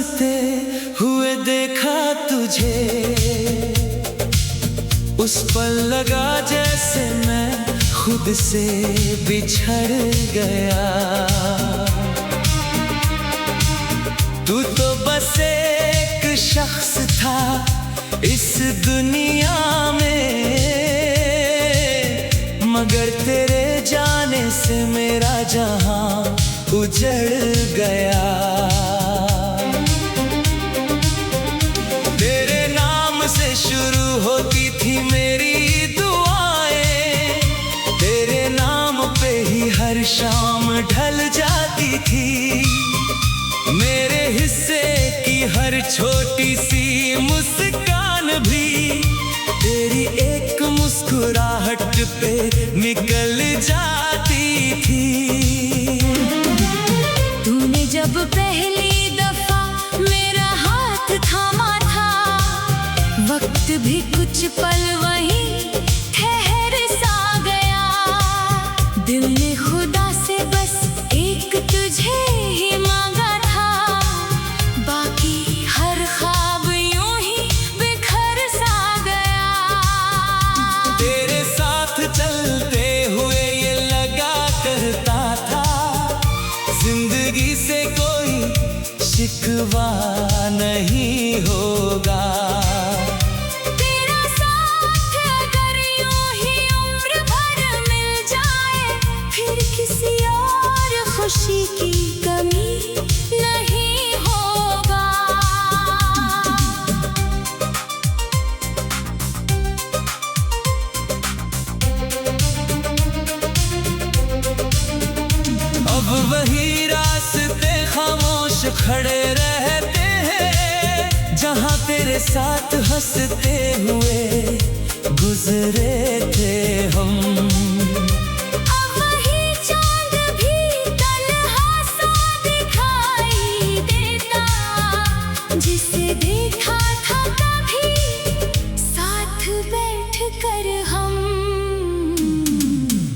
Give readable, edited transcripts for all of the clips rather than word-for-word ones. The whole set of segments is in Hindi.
हंसते हुए देखा तुझे, उस पल लगा जैसे मैं खुद से बिछड़ गया। तू तो बस एक शख्स था इस दुनिया में, मगर तेरे जाने से मेरा जहां उजड़ गया। तेरे नाम से शुरू होती थी मेरी दुआएं, तेरे नाम पे ही हर शाम ढल जाती थी। मेरे हिस्से की हर छोटी सी मुस्कान भी तेरी एक मुस्कुराहट पे निकल जाती थी। तूने जब पहली दफा मेरा हाथ थामा था, वक्त भी कुछ पल वहीं ठहर सा गया। दिल ने खुदा से बस एक तुझे ही मांगा था, बाकी हर ख्वाब यूं ही बिखर सा गया। तेरे साथ चलते हुए ये लगा करता था, जिंदगी से कोई शिकवा नहीं होगा। तेरा साथ अगर यूं ही उम्र भर मिल जाए, फिर किसी और खुशी की कमी नहीं होगा। अब वही रास्ते खामोश खड़े रहते हैं, जहां तेरे साथ हंसते हुए गुजरे थे हम। अब वही चांद भी तन्हा सा दिखाई देता, जिसे देखा था कभी साथ बैठ कर हम।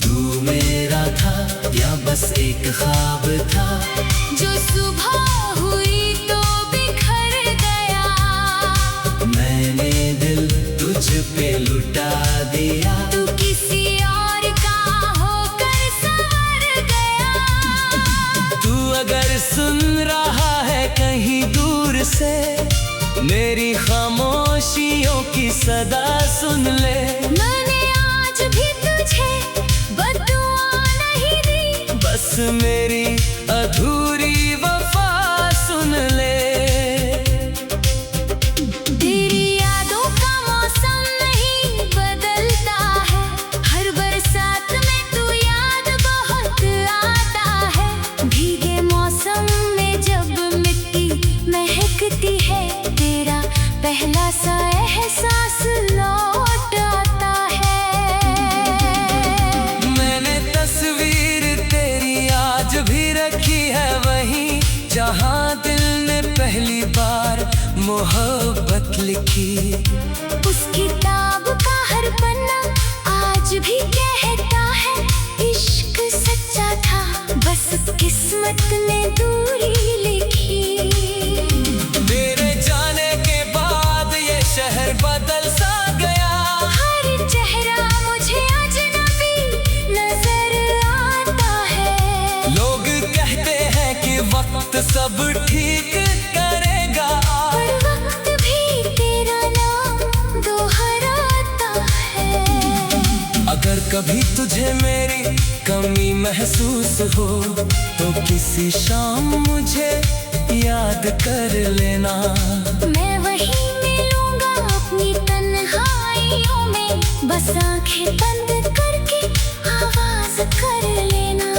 तू मेरा था या बस एक ख्वाब था, जो सुबह हुई तो बिखर गया। मैंने दिल तुझ पे लुटा दिया। तू किसी और का होकर संवर गया। तू अगर सुन रहा है कहीं दूर से, मेरी खामोशियों की सदा सुन ले। मैंने आज भी तुझे बद्दुआ नहीं दी, बस मेरी अधूरी वफा सुन ले। तेरी यादों का मौसम नहीं बदलता है, हर बरसात में तू याद बहुत आता है। भीगे मौसम में जब मिट्टी महकती है, तेरा पहला सा एहसास लौट आता है। मैंने तस्वीर तेरी आज भी रखी है वहीं, जहां दिल ने पहली बार मोहब्बत लिखी। उस किताब का हर पन्ना आज भी कहता है, इश्क सच्चा था, बस किस्मत ने दूरी लिखी। तेरे जाने के बाद ये शहर बदल सा गया। हर चेहरा मुझे अजनबी नजर आता है। लोग कहते हैं कि वक्त सब ठीक करेगा, पर वक्त भी तेरा नाम दोहराता है। अगर कभी तुझे मेरी कमी महसूस हो, तो किसी शाम मुझे याद कर लेना। मैं वहीं मिलूंगा अपनी तन्हाइयों में, बस आंखें बंद करके आवाज कर लेना।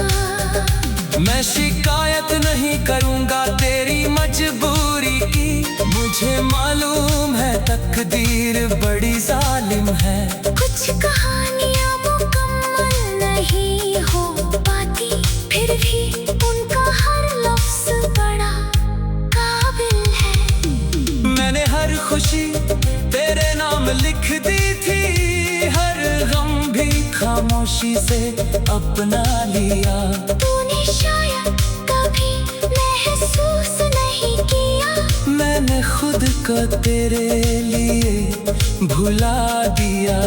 मैं शिकायत नहीं करूंगा तेरी मजबूरी की, मुझे मालूम है तकदीर बड़ी जालिम है। कुछ कहानियां मुकम्मल नहीं हो पाती, फिर भी उनका हर लफ्ज बड़ा काबिल है। मैंने हर खुशी तेरे नाम लिख दी थी, हर गम भी खामोशी से अपना लिया। तूने शायद कभी महसूस नहीं किया, मैंने खुद को तेरे लिए भुला दिया।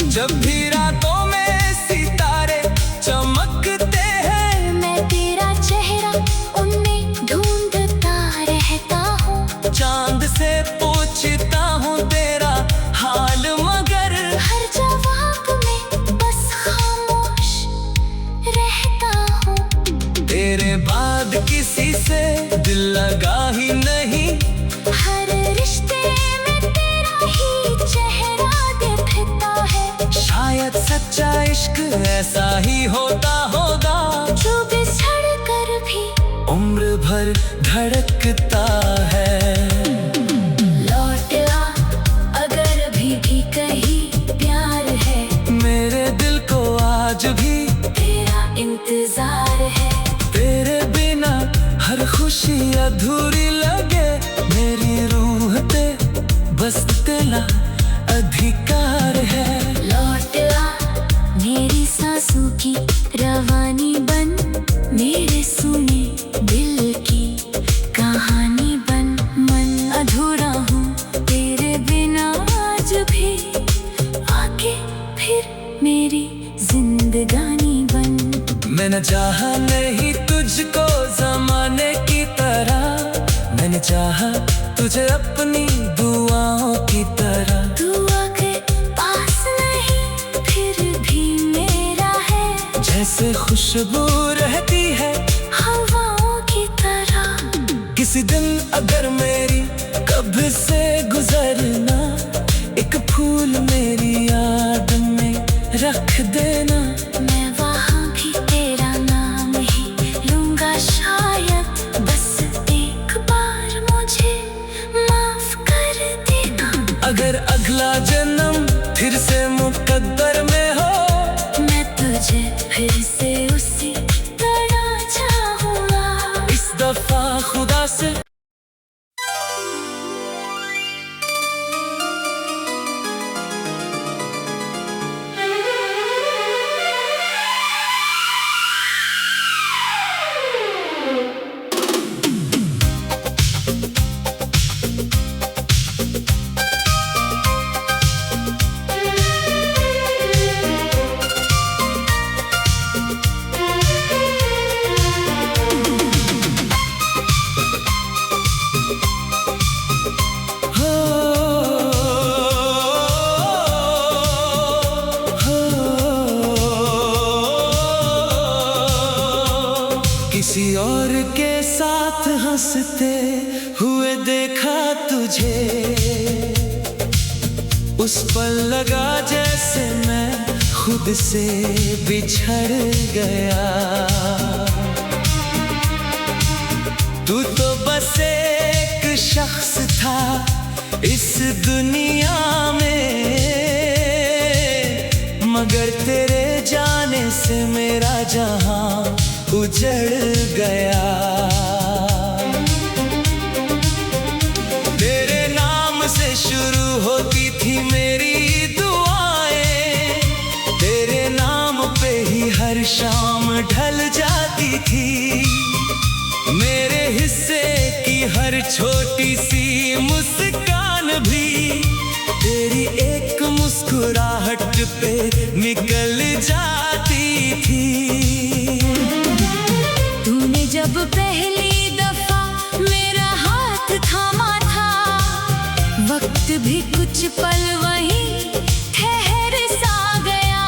जब भी रातों में सितारे चमकते हैं, मैं तेरा चेहरा उनमें ढूंढता रहता हूँ। चांद से पूछता हूँ तेरा हाल, मगर हर जवाब में बस खामोश रहता हूँ। तेरे बाद किसी से दिल लगा ही नहीं। हर रिश्ते में तेरा ही चेहरा दिखता है। शायद सच्चा इश्क ऐसा ही होता होगा, जो बिछड़ कर भी उम्र भर धड़कता है। लौट आ अगर भी कहीं प्यार है, मेरे दिल को आज भी तेरा इंतजार है। तेरे बिना हर खुशी अधूरी लगे। मेरी रूह पे बस तेरा अधिकार है। लौट आ मेरी सांसों की रवानी बन, मेरे सुने दिल की कहानी बन। मन अधूरा हूँ तेरे बिना आज भी, आके फिर मेरी जिंदगानी बन। मैंने चाहा नहीं तुझको जमाने की तरह, मैंने चाहा तुझे अपनी दुआओं की तरह। तू आके पास नहीं फिर भी मेरा है, जैसे खुशबू रहती है हवाओं की तरह। किसी दिन अगर मेरी कब्र से गुजरना, एक फूल मेरी याद में रख देना। मैं वहाँ भी तेरा नाम ही लूंगा शायद, बस एक बार मुझे माफ कर देना। अगर अगला जन्म फिर से मुकद्दर में हो, मैं तुझे फिर से उसी तरह चाहूँगा। इस दफा खुदा से किसी और के साथ हंसते हुए देखा तुझे, उस पल लगा जैसे मैं खुद से बिछड़ गया। तू तो बस एक शख्स था इस दुनिया में, मगर तेरे जाने से मेरा जहां उजड़ गया। तेरे नाम से शुरू होती थी मेरी दुआएं, तेरे नाम पे ही हर शाम ढल जाती थी। मेरे हिस्से की हर छोटी सी मुस्कान भी तेरी एक मुस्कुराहट पे निकल जाती थी। तूने जब पहली दफा मेरा हाथ थामा था, वक्त भी कुछ पल वहीं ठहर सा गया।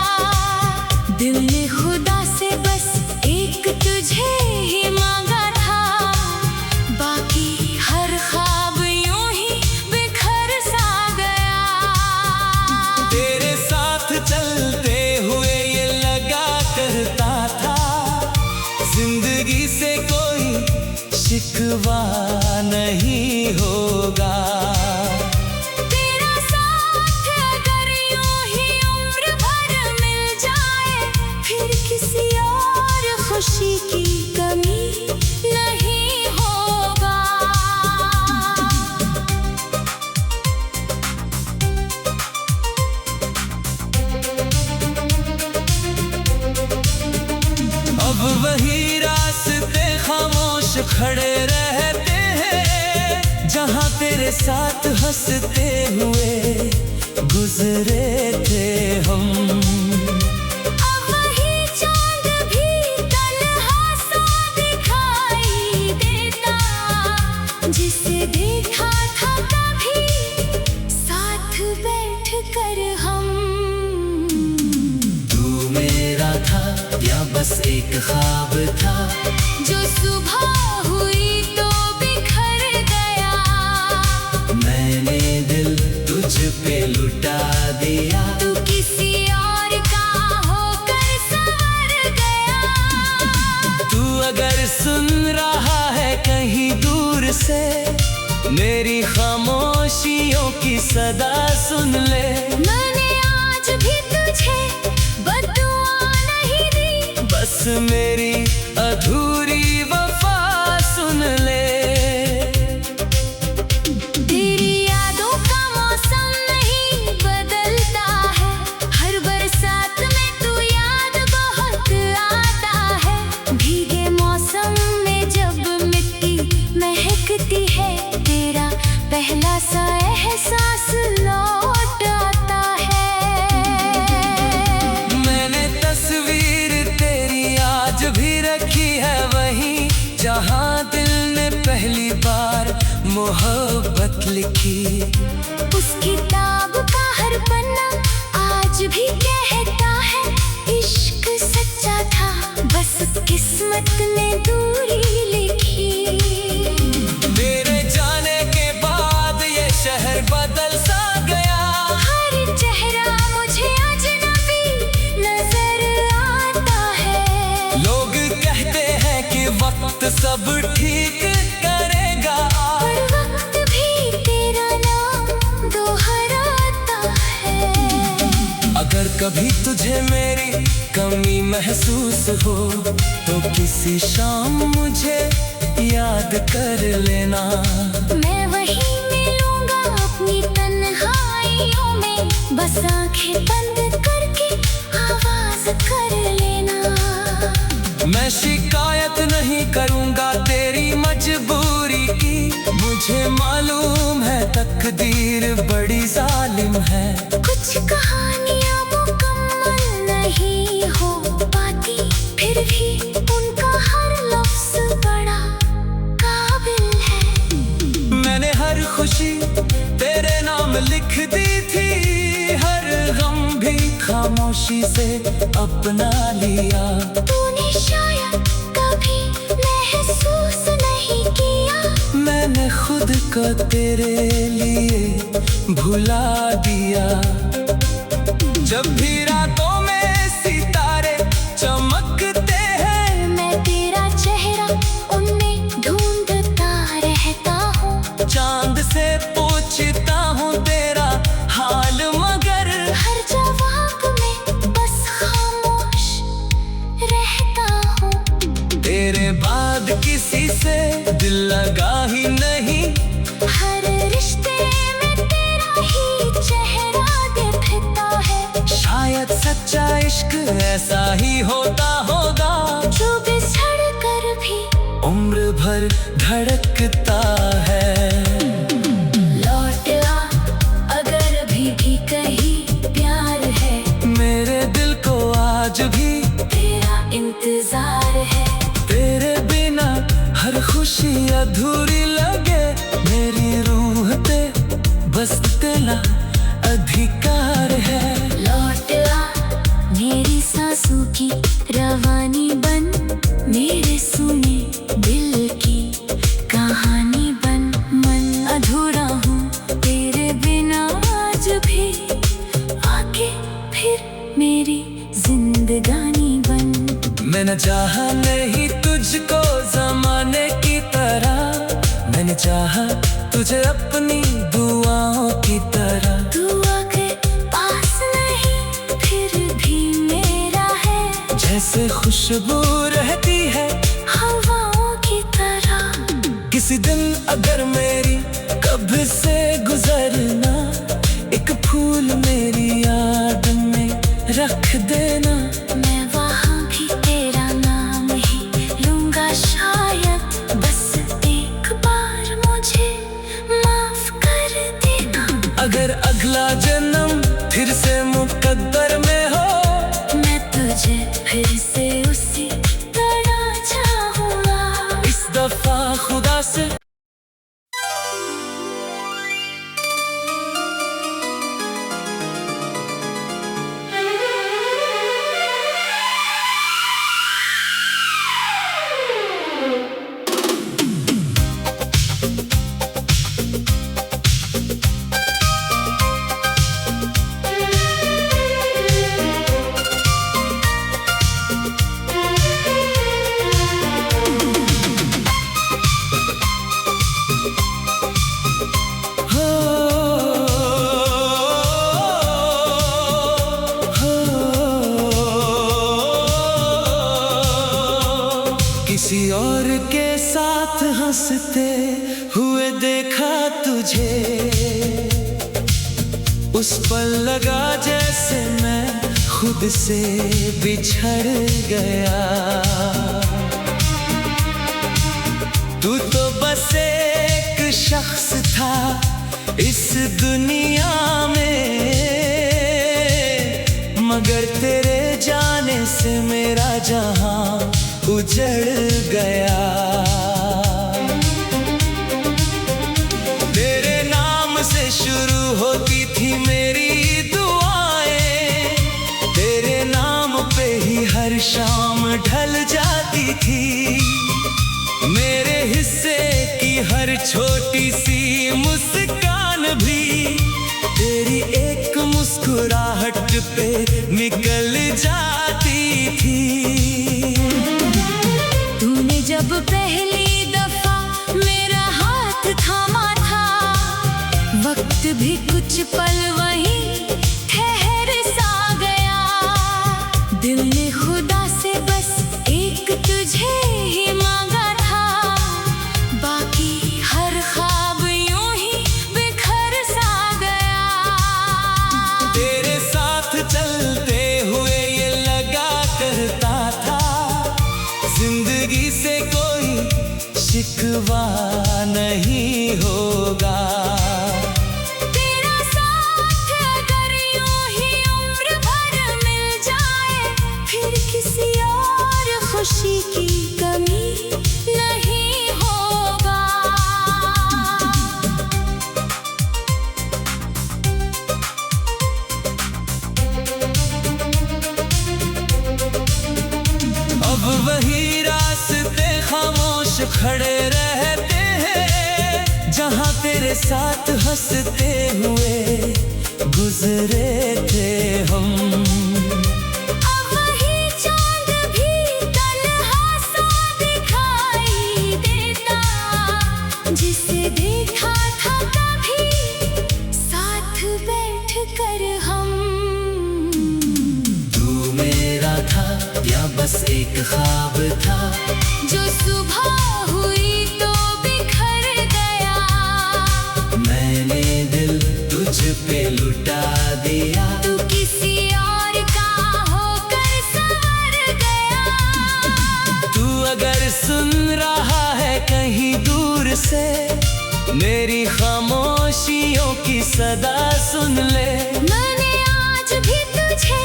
दिल ने खुदा से बस एक तुझे ही मांगा था, बाकी हर ख्वाब यूं ही बिखर सा गया। तेरे साथ चलते हुए ये लगा करता था, जिंदगी से कोई शिकवा नहीं होगा। तेरा साथ अगर यूं ही उम्र भर मिल जाए, फिर किसी और खुशी की कमी नहीं होगा। अब वही रास्ते खामोश खड़े रहते हैं, जहाँ तेरे साथ हंसते हुए गुजरे थे हम। अब वही चांद भी तन्हा सा दिखाई देता, जिसे देखा था कभी साथ बैठ कर हम। तू मेरा था या बस एक ख्वाब था, जो सुबह हुई तो बिखर गया। मैंने दिल तुझ पे लुटा दिया। तू किसी और का होकर संवर गया। तू अगर सुन रहा है कहीं दूर से, मेरी खामोशियों की सदा सुन ले। मैंने आज भी तुझे बददुआ नहीं दी, बस मेरी अधूरी वफा सुन ले। तेरी यादों का मौसम नहीं बदलता है, हर बरसात में तू याद बहुत आता है। भीगे मौसम में जब मिट्टी महकती है, तेरा पहला सा एहसास लौट आता है। मैंने तस्वीर तेरी आज भी रखी है वहीं, जहाँ दिल ने पहली बार मोहब्बत लिखी। उस किताब का हर पन्ना आज भी कहता है, इश्क सच्चा था, बस किस्मत ने दूरी लिखी। मेरे जाने के बाद ये शहर बदल सा गया। हर चेहरा मुझे अजनबी नजर आता है। लोग कहते हैं कि वक्त सब ठीक करेगा, पर वक्त भी तेरा नाम दोहराता है। अगर कभी तुझे मेरी कमी महसूस हो, तो किसी शाम मुझे याद कर लेना। मैं वहीं मिलूंगा अपनी तन्हाइयों में, बस आंखें बंद करके आवाज कर लेना। मैं शिकायत नहीं करूंगा तेरी मजबूरी की, मुझे मालूम है तकदीर बड़ी जालिम है। कुछ कहानियां मुकम्मल नहीं हो पाती, फिर भी उनका हर लफ्ज बड़ा काबिल है। मैंने हर खुशी तेरे नाम लिख दी थी, हर गम भी खामोशी से अपना लिया। तूने शायद कभी महसूस नहीं किया, मैंने खुद को तेरे लिए भुला दिया। जब भी रातों में सितारे चमकते हैं, मैं तेरा चेहरा उनमें ढूंढता रहता हूँ। चांद से पूछता हूँ तेरा हाल, मगर हर जवाब में बस खामोश रहता हूँ। तेरे बाद किसी से दिल लगा ही नहीं। हर रिश्ते में तेरा ही चेहरा दिखता है। शायद सच्चा इश्क ऐसा ही होता होगा, जो बिछड़ कर भी उम्र भर धड़कता है। लौट आ, अगर भी कहीं प्यार है, मेरे दिल को आज भी तेरा इंतजार है। तेरे बिना हर खुशी अधूरी लगे, मेरी रूह पे बस तेरा अधिकार है। लौट आ, मेरी सांसों की रवानी बन, मेरे सुने दिल की कहानी बन। मन अधूरा हूँ तेरे बिना आज भी, आके फिर मेरी जिंदगानी बन। मैंने चाहा नहीं तुझको जमाने की तरह, मैंने चाहा तुझे अपनी दुआओं की तरह। तू अगर पास नहीं फिर भी मेरा है, जैसे खुशबू रहती है हवाओं की तरह। किसी दिन अगर मेरी कब्र से गुजरना, एक फूल मेरी याद में रख देना। मैं वहाँ भी तेरा नाम ही लूंगा शायद, बस एक बार मुझे अगर अगला जन्म फिर से मुकद्दर में हो, मैं तुझे फिर से उसी तरह चाहूँगा। इस दफा खुदा से किसी और के साथ हंसते हुए देखा तुझे, उस पल लगा जैसे मैं खुद से बिछड़ गया। तू तो बस एक शख्स था इस दुनिया में, मगर तेरे जाने से मेरा जहां उजड़ गया। तेरे नाम से शुरू होती थी मेरी दुआएं, तेरे नाम पे ही हर शाम ढल जाती थी। मेरे हिस्से की हर छोटी सी मुस्कान भी तेरी एक मुस्कुराहट पे निकल जाती थी। तूने जब पहली दफा मेरा हाथ थामा था, वक्त भी कुछ पल वहीं ठहर सा गया। दिल ने खुदा से बस एक तुझे ही मांगा था, बाकी हर ख्वाब यूं ही बिखर सा गया। तेरे साथ चलते हुए ये लगा करता था, जिंदगी से कोई शिकवा नहीं होगा। तेरा साथ अगर यूं ही उम्र भर मिल जाए, फिर किसी और खुशी की कमी नहीं होगा। अब वही रास्ते खामोश खड़े रहते हैं, जहां तेरे साथ हंसते हुए गुजरे थे हम। अब वही चांद भी तन्हा सा दिखाई देता, जिसे देखा था कभी साथ बैठ कर हम। तू मेरा था या बस एक ख्वाब था, जो सुबह हुई तो बिखर गया। मैंने दिल तुझ पे लुटा दिया। तू किसी और का होकर संवर गया। तू अगर सुन रहा है कहीं दूर से, मेरी खामोशियों की सदा सुन ले। मैंने आज भी तुझे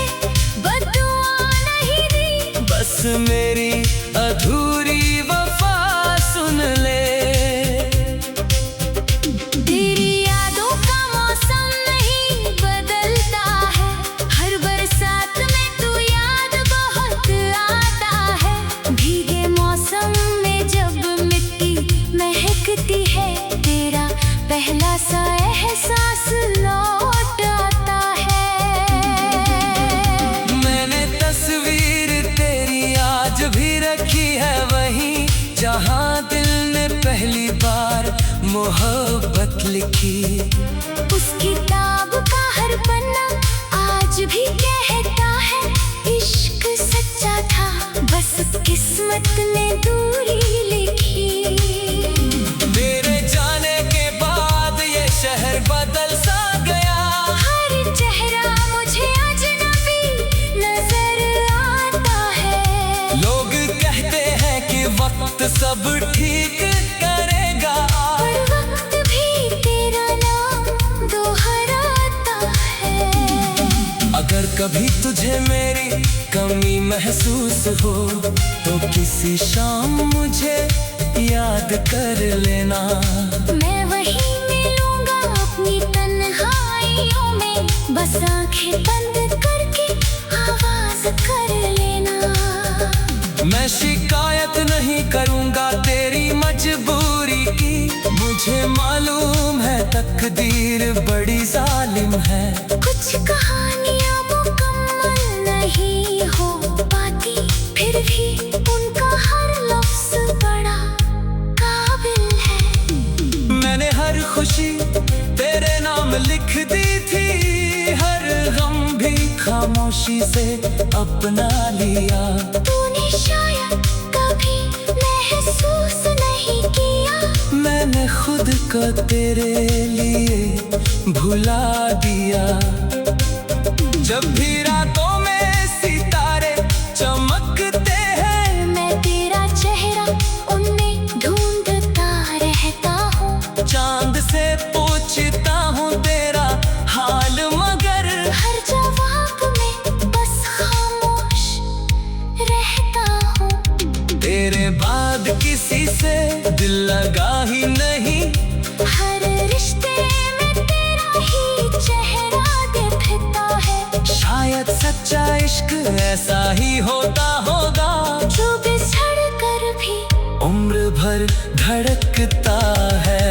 बददुआ नहीं दी, बस मेरी अधूरी वफा सुन ले। तेरी यादों का मौसम नहीं बदलता है, हर बरसात में तू याद बहुत आता है। भीगे मौसम में जब मिट्टी महकती है, तेरा पहला सा एहसास लौट आता है। मैंने तस्वीर तेरी आज भी रखी है वहीं, जहां दिल ने पहली बार मोहब्बत लिखी। उस किताब का हर पन्ना आज भी कहता है, इश्क सच्चा था, बस किस्मत ने दूरी लिखी। तेरे जाने के बाद ये शहर बदल सा गया। हर चेहरा मुझे अजनबी नजर आता है। लोग कहते हैं कि वक्त सब ठीक करेगा, पर वक्त भी तेरा नाम दोहरा कभी तुझे मेरी कमी महसूस हो तो किसी शाम मुझे याद कर लेना। मैं वहीं मिलूंगा अपनी तन्हाइयों में, बस आंखें बंद करके आवाज कर लेना। मैं शिकायत नहीं करूंगा तेरी मजबूरी की, मुझे मालूम है तकदीर बड़ी जालिम है। कुछ कहानियां मुकम्मल नहीं हो पाती, फिर भी उनका हर लफ्ज बड़ा काबिल है। मैंने हर खुशी तेरे नाम लिख दी थी, हर गम भी खामोशी से अपना लिया। तूने शायद कभी महसूस नहीं किया, मैंने खुद को तेरे लिए भुला दिया। जब भी रातों में सितारे चमकते हैं, मैं तेरा चेहरा उनमें ढूंढता रहता हूँ। चांद से पूछता हूँ तेरा हाल, मगर हर जवाब में बस खामोश रहता हूँ। तेरे बाद किसी से दिल लगा ही नहीं, हर रिश्ते में तेरा ही चेहरा दिखता है। शायद सच्चा इश्क ऐसा ही होता होगा, जो बिछड़ कर भी उम्र भर धड़कता है।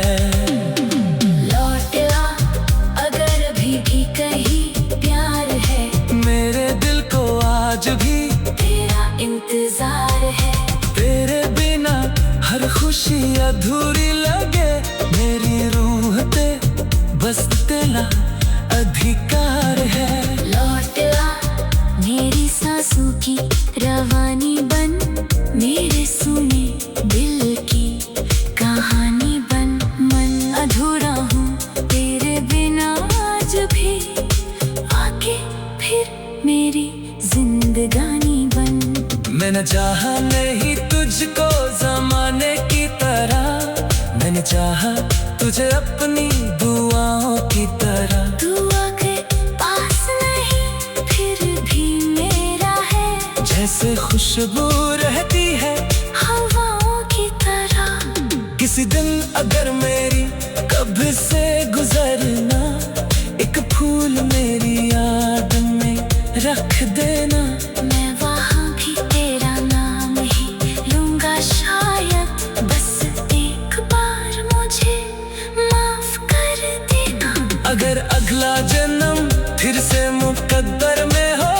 लौट आ अगर भी कहीं प्यार है, मेरे दिल को आज भी तेरा इंतजार है। तेरे बिना हर खुशी अधूरी लगे, मेरी रूह पे बस तेरा अधिकार है। लौट आ मेरी सांसों की रवानी बन, मेरे सुने दिल की कहानी बन। मन अधूरा हूँ तेरे बिना आज भी, आके फिर मेरी जिंदगानी बन। मैंने चाहा नहीं तुझको जमाने की तरह, मैंने चाहा तुझे अपनी दुआओं की तरह। तू आके पास नहीं फिर भी मेरा है, जैसे खुशबू रहती है हवाओं की तरह। किसी दिन अगर मेरी कब्र से गुजरना, एक फूल मेरी याद में रख देना। मैं वहाँ भी तेरा नाम ही लूंगा शायद, बस एक बार मुझे माफ कर देना। अगर अगला जन्म फिर से मुकद्दर में हो,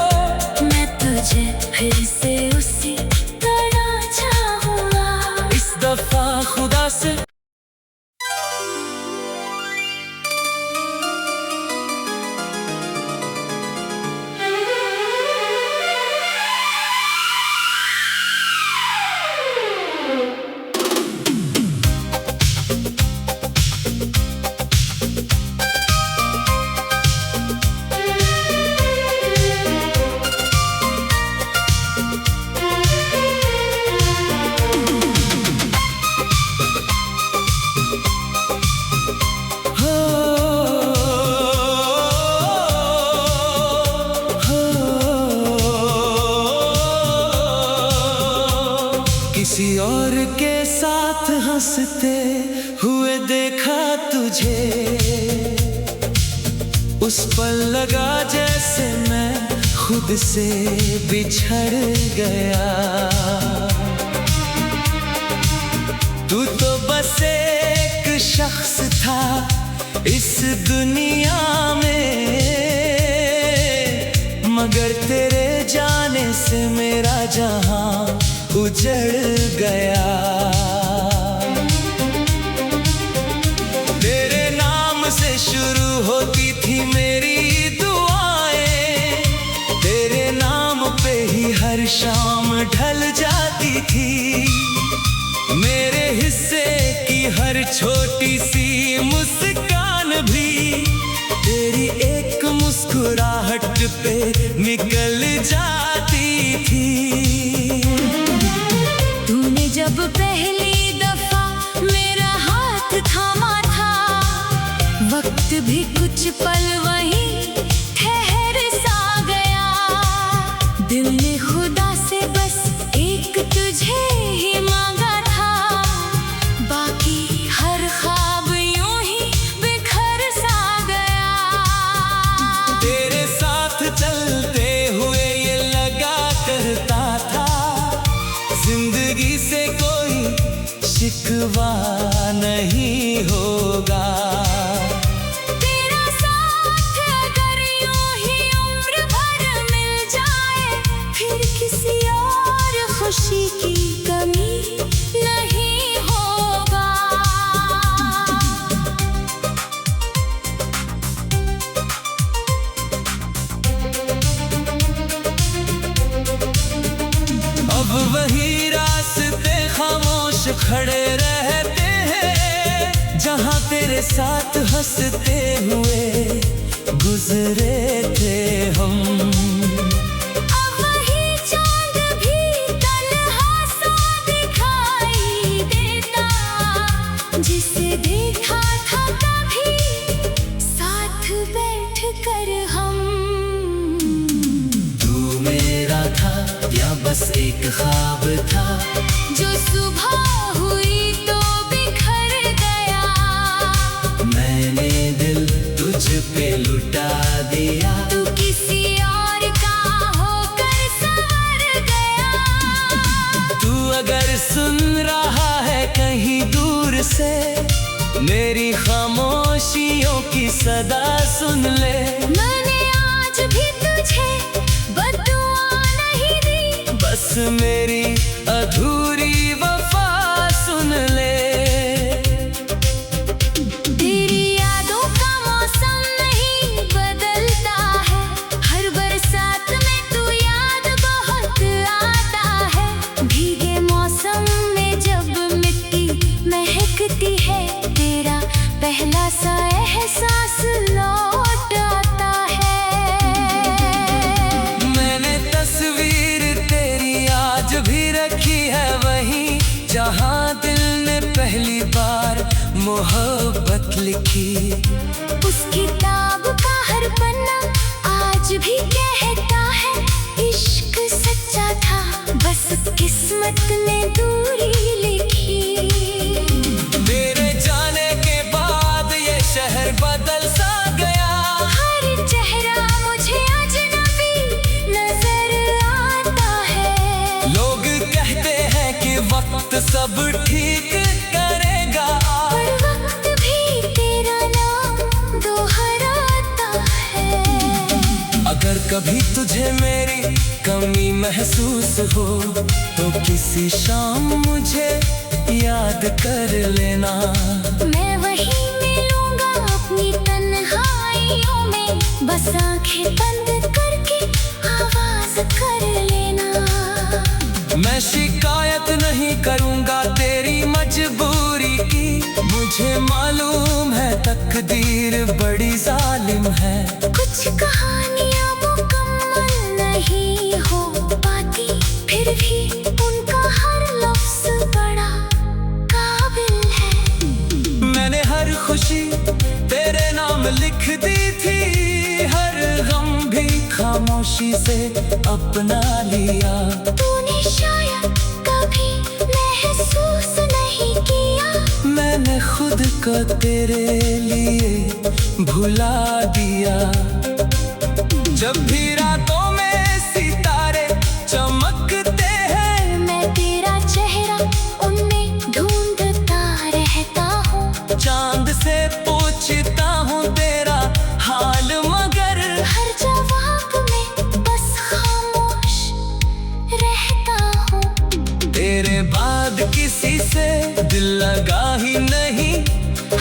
मैं तुझे फिर से उसी तरह चाहूँगा। इस दफा खुदा से किसी और के साथ हंसते हुए देखा तुझे, उस पल लगा जैसे मैं खुद से बिछड़ गया। तू तो बस एक शख्स था इस दुनिया में, मगर तेरे जाने से मेरा जहां उजड़ गया। तेरे नाम से शुरू होती थी मेरी दुआएं, तेरे नाम पे ही हर शाम ढल जाती थी। मेरे हिस्से की हर छोटी सी मुस्कान भी तेरी एक मुस्कुराहट पे निकल जाती थी। तूने जब पहली दफा मेरा हाथ थामा था, वक्त भी कुछ पल वहीं ठहर सा गया। खड़े रहते हैं जहां तेरे साथ हंसते हुए गुजरे थे हम। अब वही चांद भी तन्हा सा दिखाई देता, जिसे देखा था कभी साथ बैठ कर हम। तू मेरा था या बस एक ख्वाब था, जो सुबह हुई तो बिखर गया। मैंने दिल तुझ पे लुटा दिया। तू किसी और का होकर संवर गया। तू अगर सुन रहा है कहीं दूर से, मेरी खामोशियों की सदा सुन ले। मैंने आज भी तुझे बद्दुआ नहीं दी, बस मेरी अधूरी वफा सुन ले। तेरी यादों का मौसम नहीं बदलता है, हर बरसात में तू याद बहुत आता है। भीगे मौसम में जब मिट्टी महकती है, तेरा पहला सा एहसास लौट आता है। मैंने तस्वीर तेरी आज भी रखी है वहीं, जहां दिल ने पहली बार मोहब्बत लिखी। उस किताब का हर पन्ना आज भी कहता है, इश्क सच्चा था, बस किस्मत ने दूरी लिखी। तेरे जाने के बाद ये शहर बदल सा गया। हर चेहरा मुझे अजनबी नजर आता है। लोग कहते हैं कि वक्त सब ठीक करेगा, पर वक्त भी तेरा नाम दोहराता है। अगर कभी तुझे मेरी कमी महसूस हो, तो किसी शाम मुझे याद कर लेना। मैं वहीं मिलूंगा अपनी तन्हाइयों में, बस आंखें बंद करके आवाज कर लेना। मैं शिकायत नहीं करूंगा तेरी मजबूरी की, मुझे मालूम है तकदीर बड़ी जालिम है। कुछ कहानियां मुकम्मल नहीं हो पाती, फिर भी उनका हर लफ्ज बड़ा काबिल है। मैंने हर खुशी तेरे नाम लिख दी थी, हर गम भी खामोशी से अपना लिया। तूने शायद कभी महसूस नहीं किया, मैंने खुद को तेरे लिए भुला दिया। जब भी रातों में सितारे चमकते हैं, मैं तेरा चेहरा उनमें ढूंढता रहता हूँ। चांद से पूछता हूँ तेरा हाल, मगर हर जवाब में बस खामोश रहता हूँ। तेरे बाद किसी से दिल लगा ही नहीं।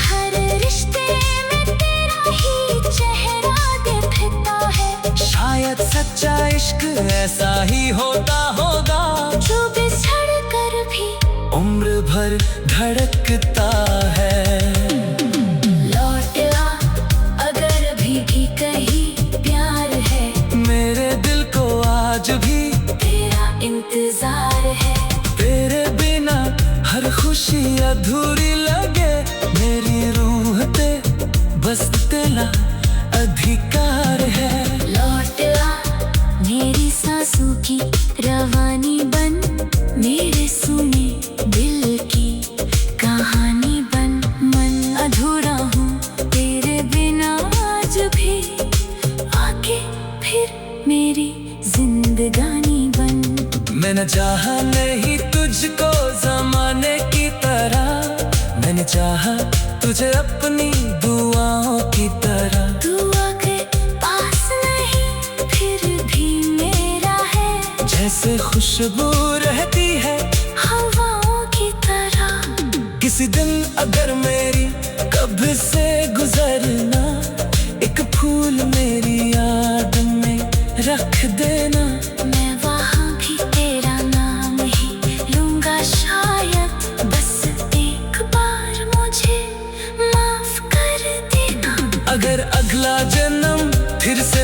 हर रिश्ते में तेरा ही चेहरा दिखता है। शायद सच्चा इश्क ऐसा ही होता होगा, जो बिछड़ कर भी उम्र भर धड़कता है। लौट आ, अगर भी कहीं प्यार है, मेरे दिल को आज भी तेरा इंतजार है। तेरे बिना हर खुशी अधूरी लगे, मेरी रूह पे बस तेरा अधिकार है। लौट आ, मेरी सांसों की रवानी बन, मेरे सुने दिल की कहानी बन। मन अधूरा हूँ तेरे बिना आज भी, आके फिर मेरी जिंदगानी बन। मैंने चाहा नहीं तुझको जमाने की तरह, मैंने चाहा तुझे अपनी दुआओं की तरह। तू आके पास नहीं फिर भी मेरा है, जैसे खुशबू रहती है हवाओं की तरह। किसी दिन अगर मेरी कब्र से गुजरना, एक फूल मेरी याद में रख देना। मैं वहाँ भी तेरा नाम ही लूंगा शायद, बस अगर अगला जन्म फिर से